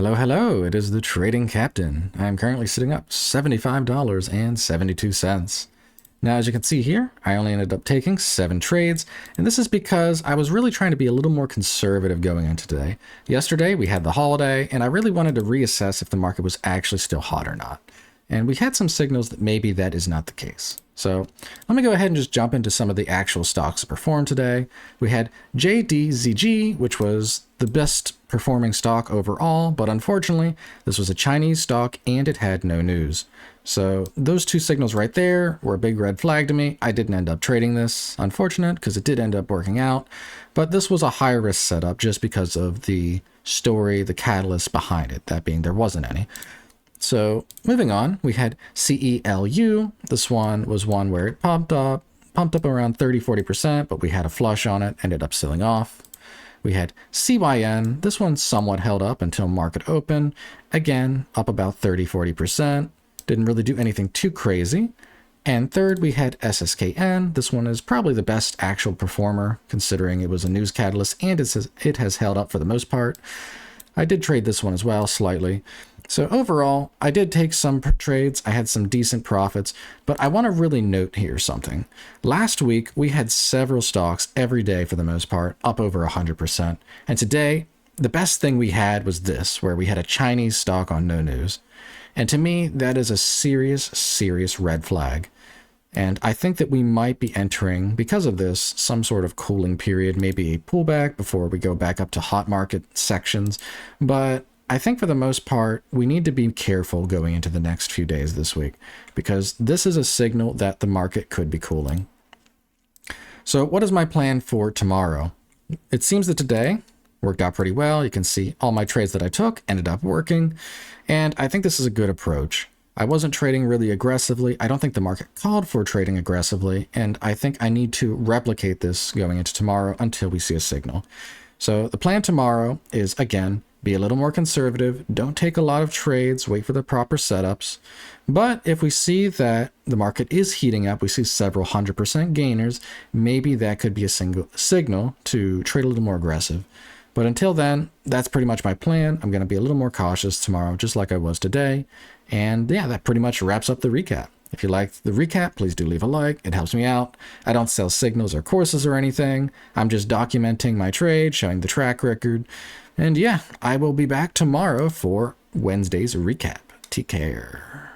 Hello, hello, it is the Trading Captain. I am currently sitting up $75.72. Now, as you can see here, I only ended up taking 7 trades, and this is because I was really trying to be a little more conservative going into today. Yesterday, we had the holiday, and I really wanted to reassess if the market was actually still hot or not. And we had some signals that maybe that is not the case. So let me go ahead and just jump into some of the actual stocks that performed today. We had JDZG, which was the best performing stock overall, but unfortunately, this was a Chinese stock and it had no news. So those two signals right there were a big red flag to me. I didn't end up trading this, unfortunate, because it did end up working out. But this was a high risk setup just because of the story, the catalyst behind it, that being there wasn't any. So moving on, we had CELU. This one was one where it pumped up around 30-40%, but we had a flush on it, ended up selling off. We had CYN. This one somewhat held up until market open. Again, up about 30-40%. Didn't really do anything too crazy. And third, we had SSKN. This one is probably the best actual performer, considering it was a news catalyst and it has held up for the most part. I did trade this one as well, slightly. So overall, I did take some trades. I had some decent profits, but I want to really note here something. Last week, we had several stocks every day for the most part, up over 100%. And today, the best thing we had was this, where we had a Chinese stock on no news. And to me, that is a serious red flag. And I think that we might be entering, because of this, some sort of cooling period, maybe a pullback before we go back up to hot market sections. But I think for the most part, we need to be careful going into the next few days this week, because this is a signal that the market could be cooling. So what is my plan for tomorrow? It seems that today worked out pretty well. You can see all my trades that I took ended up working. And I think this is a good approach. I wasn't trading really aggressively. I don't think the market called for trading aggressively. And I think I need to replicate this going into tomorrow until we see a signal. So the plan tomorrow is, again, be a little more conservative. Don't take a lot of trades. Wait for the proper setups. But if we see that the market is heating up, we see several 100% gainers, maybe that could be a signal to trade a little more aggressive. But until then, that's pretty much my plan. I'm going to be a little more cautious tomorrow, just like I was today. And yeah, that pretty much wraps up the recap. If you liked the recap, please do leave a like. It helps me out. I don't sell signals or courses or anything. I'm just documenting my trade, showing the track record. And yeah, I will be back tomorrow for Wednesday's recap. Take care.